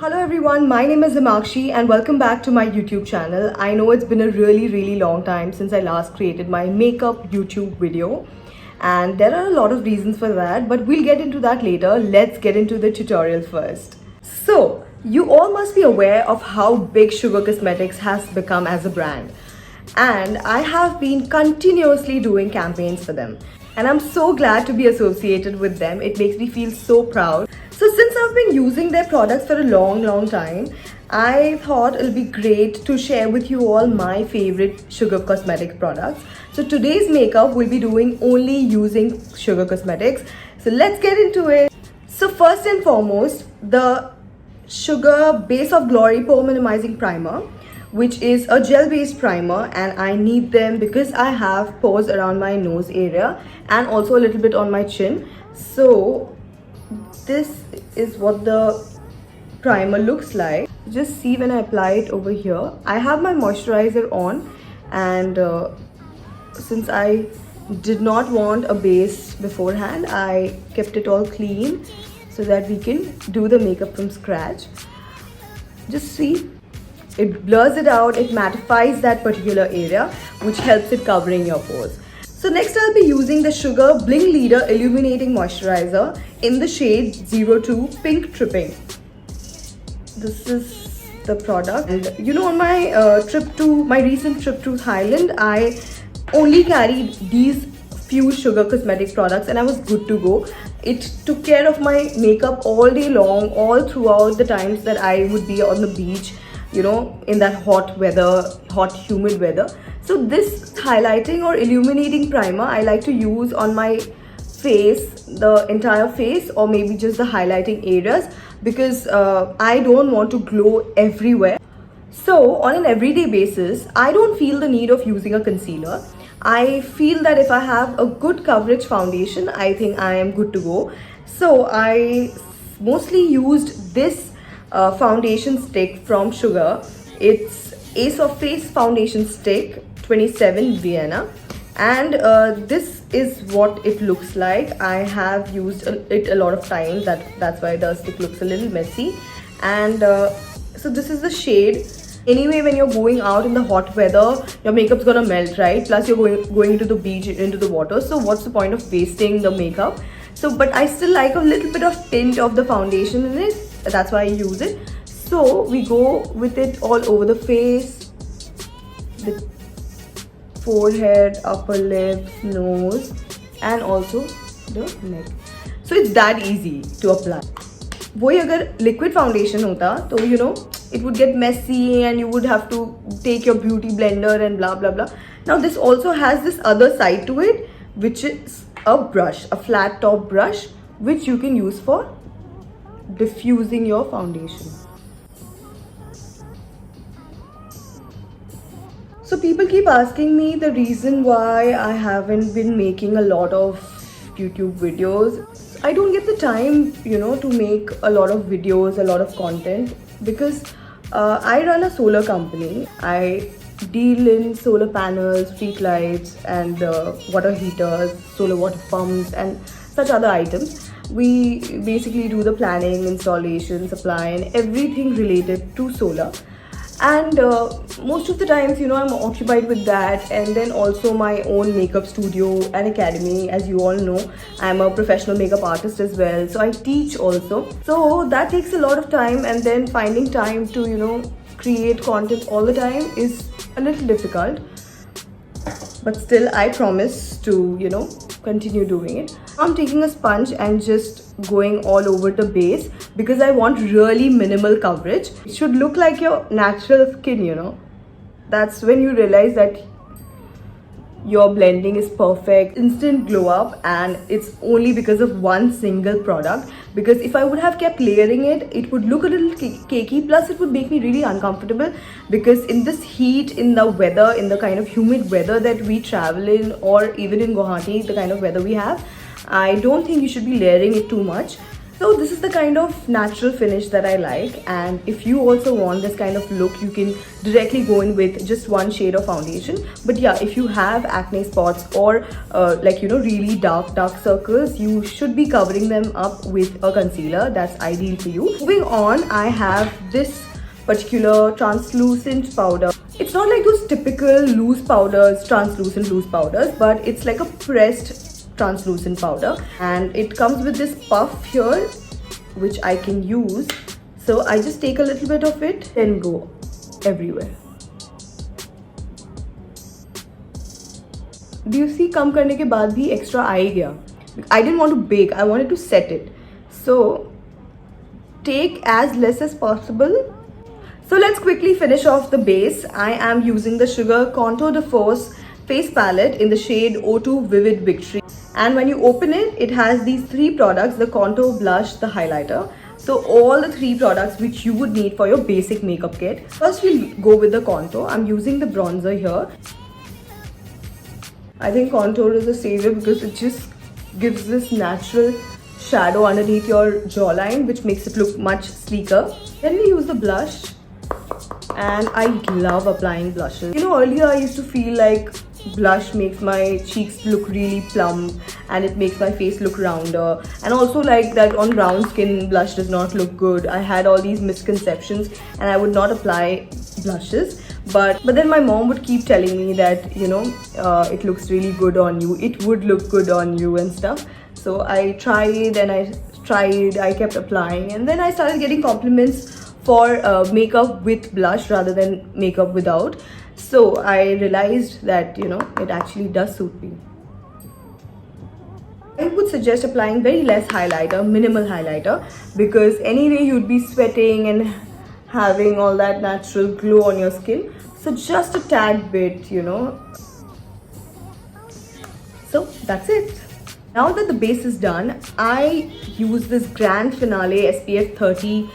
Hello everyone, my name is Himakshi and welcome back to my YouTube channel. I know it's been a really long time since I last created my makeup YouTube video and there are a lot of reasons for that, but we'll get into that later. Let's get into the tutorial first. So, you all must be aware of how big Sugar Cosmetics has become as a brand, and I have been continuously doing campaigns for them. And I'm so glad to be associated with them. It makes me feel so proud. So since I've been using their products for a long time, I thought it'll be great to share with you all my favorite Sugar Cosmetics products. So today's makeup we'll be doing only using Sugar Cosmetics. So let's get into it. So first and foremost, the Sugar Base of Glory Pore Minimizing Primer, which is a gel-based primer, and I need them because I have pores around my nose area and also a little bit on my chin. So this is what the primer looks like. Just see when I apply it over here. I have my moisturizer on, and since I did not want a base beforehand, I kept it all clean so that we can do the makeup from scratch. Just see, it blurs it out, it mattifies that particular area, which helps it covering your pores. So next I'll be using the Sugar Bling Leader Illuminating Moisturizer in the shade 02 Pink Tripping. This is the product. And you know, on my recent trip to Thailand, I only carried these few Sugar Cosmetics products and I was good to go. It took care of my makeup all day long, all throughout the times that I would be on the beach, you know, in that hot weather, hot humid weather. So this highlighting or illuminating primer I like to use on my face, the entire face, or maybe just the highlighting areas, because I don't want to glow everywhere. So on an everyday basis, I don't feel the need of using a concealer. I feel that if I have a good coverage foundation, I think I am good to go. So I mostly used this foundation stick from Sugar. It's Ace of Face foundation stick 27 Vienna, and this is what it looks like. I have used it a lot of times, that's why the stick looks a little messy. And so this is the shade. Anyway, when you're going out in the hot weather, your makeup's gonna melt, right? Plus you're going to the beach, into the water, so what's the point of wasting the makeup? So but I still like a little bit of tint of the foundation in it, that's why I use it. So we go with it all over the face, the forehead, upper lips, nose, and also the neck. So it's that easy to apply. वही अगर liquid foundation होता तो you know it would get messy and you would have to take your beauty blender and blah blah blah. Now this also has this other side to it, which is a brush, a flat top brush, which you can use for diffusing your foundation. So people keep asking me the reason why I haven't been making a lot of YouTube videos. I don't get the time, you know, to make a lot of videos, a lot of content, because I run a solar company. I deal in solar panels, street lights, and water heaters, solar water pumps, and such other items. We basically do the planning, installation, supply, and everything related to solar. And most of the times, you know, I'm occupied with that, and then also my own makeup studio and academy. As you all know, I'm a professional makeup artist as well, so I teach also. So that takes a lot of time, and then finding time to, you know, create content all the time is a little difficult. But still, I promise to, you know, continue doing it. I'm taking a sponge and just going all over the base because I want really minimal coverage. It should look like your natural skin, you know. That's when you realize that your blending is perfect, instant glow up, and it's only because of one single product. Because if I would have kept layering it, it would look a little cakey, plus it would make me really uncomfortable, because in this heat, in the weather, in the kind of humid weather that we travel in, or even in Guwahati, the kind of weather we have, I don't think you should be layering it too much. So this is the kind of natural finish that I like, and if you also want this kind of look, you can directly go in with just one shade of foundation. But yeah, if you have acne spots or like really dark circles, you should be covering them up with a concealer. That's ideal for you. Moving on, I have this particular translucent powder. It's not like those typical loose powders, translucent loose powders, but it's like a pressed translucent powder, and it comes with this puff here which I can use. So I just take a little bit of it and go everywhere. Do you see, कम करने के बाद भी extra आ ही गया. I didn't want to bake, I wanted to set it. So take as less as possible. So let's quickly finish off the base. I am using the Sugar Contour de Force face palette in the shade O2 Vivid Victory. And when you open it, it has these three products: the contour, blush, the highlighter. So all the three products which you would need for your basic makeup kit. First we'll go with the contour. I'm using the bronzer here. I think contour is a savior because it just gives this natural shadow underneath your jawline, which makes it look much sleeker. Then we use the blush, and I love applying blushes. Earlier I used to feel like blush makes my cheeks look really plump and it makes my face look rounder, and also like that on brown skin blush does not look good. I had all these misconceptions and I would not apply blushes, but then my mom would keep telling me that it looks really good on you, it would look good on you and stuff. So I tried and I kept applying, and then I started getting compliments for makeup with blush rather than makeup without. So I realized that it actually does suit me. I would suggest applying very less highlighter, minimal highlighter, because anyway you'd be sweating and having all that natural glow on your skin. So just a tad bit, So that's it. Now that the base is done, I use this Grand Finale SPF 30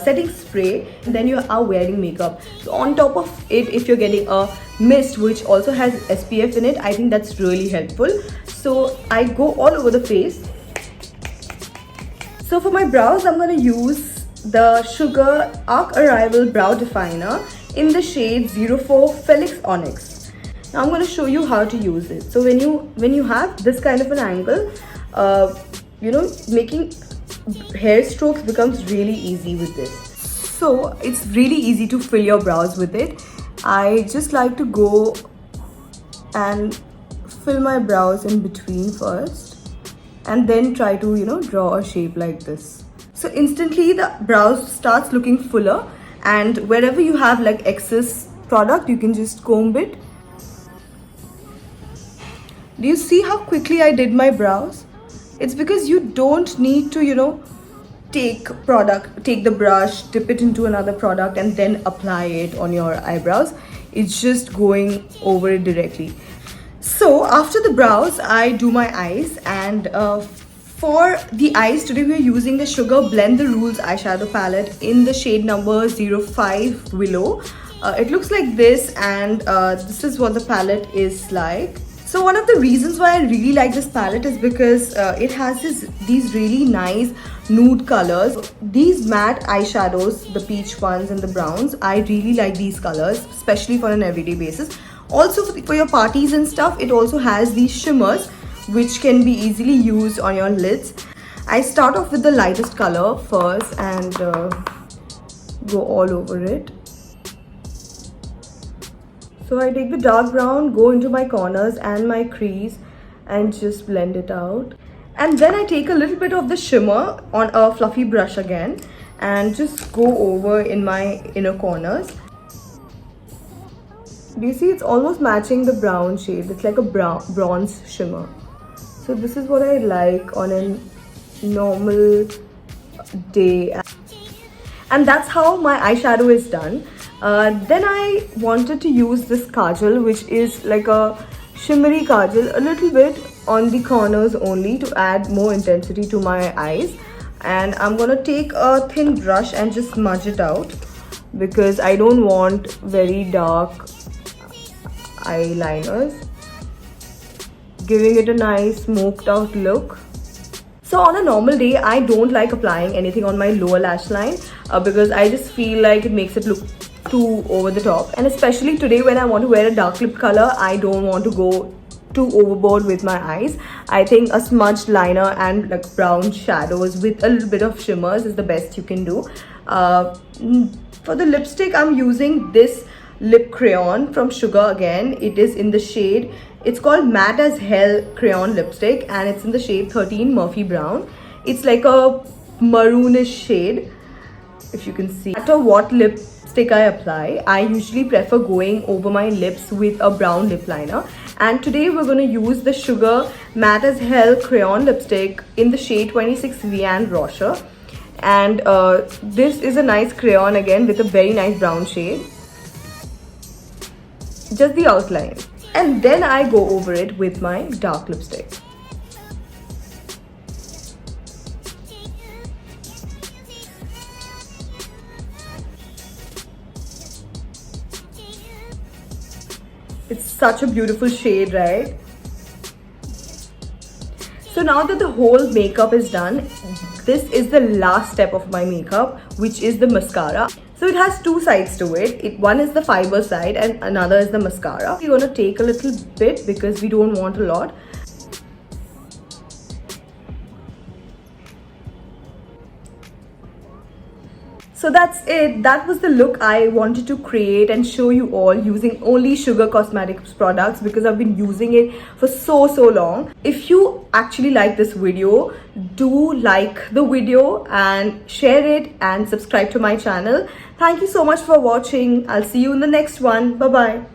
setting spray, and then you are wearing makeup. So on top of it, if you're getting a mist which also has SPF in it, I think that's really helpful. So I go all over the face. So for my brows, I'm going to use the Sugar Arc Arrival Brow Definer in the shade 04 Felix Onyx. Now I'm going to show you how to use it. So when you have this kind of an angle, making hair strokes becomes really easy with this. So it's really easy to fill your brows with it. I just like to go and fill my brows in between first, and then try to draw a shape like this. So instantly the brows starts looking fuller, and wherever you have like excess product, you can just comb it. Do you see how quickly I did my brows? It's because you don't need to take the brush, dip it into another product and then apply it on your eyebrows. It's just going over it directly. So after the brows, I do my eyes, and for the eyes today we are using the Sugar Blend the Rules eyeshadow palette in the shade number 05 Willow. It looks like this, and this is what the palette is like. So one of the reasons why I really like this palette is because it has these really nice nude colors. These matte eyeshadows, the peach ones and the browns, I really like these colors, especially for an everyday basis. Also for your parties and stuff, it also has these shimmers which can be easily used on your lids. I start off with the lightest color first and go all over it. So I take the dark brown, go into my corners and my crease and just blend it out. And then I take a little bit of the shimmer on a fluffy brush again and just go over in my inner corners. Do you see, it's almost matching the brown shade. It's like a bronze shimmer. So this is what I like on a normal day. And that's how my eyeshadow is done. Then I wanted to use this kajal, which is like a shimmery kajal, a little bit on the corners only to add more intensity to my eyes. And I'm gonna take a thin brush and just smudge it out because I don't want very dark eyeliners, giving it a nice smoked out look. So on a normal day, I don't like applying anything on my lower lash line because I just feel like it makes it look too over the top. And especially today when I want to wear a dark lip color, I don't want to go too overboard with my eyes. I think a smudged liner and like brown shadows with a little bit of shimmers is the best you can do. For the lipstick, I'm using this lip crayon from Sugar again. It is in the shade, it's called Matte as Hell crayon lipstick, and it's in the shade 13 Murphy Brown. It's like a maroonish shade, if you can see. No matter what lipstick I apply, I usually prefer going over my lips with a brown lip liner. And today we're going to use the Sugar Matte as Hell crayon lipstick in the shade 26 Vian Rocher. And this is a nice crayon again with a very nice brown shade. Just the outline. And then I go over it with my dark lipstick. It's such a beautiful shade, right? So now that the whole makeup is done, this is the last step of my makeup, which is the mascara. So it has two sides to it. One is the fiber side and another is the mascara. We're going to take a little bit because we don't want a lot. So that's it. That was the look I wanted to create and show you all using only Sugar Cosmetics products because I've been using it for so long. If you actually like this video, do like the video and share it and subscribe to my channel. Thank you so much for watching. I'll see you in the next one. Bye bye.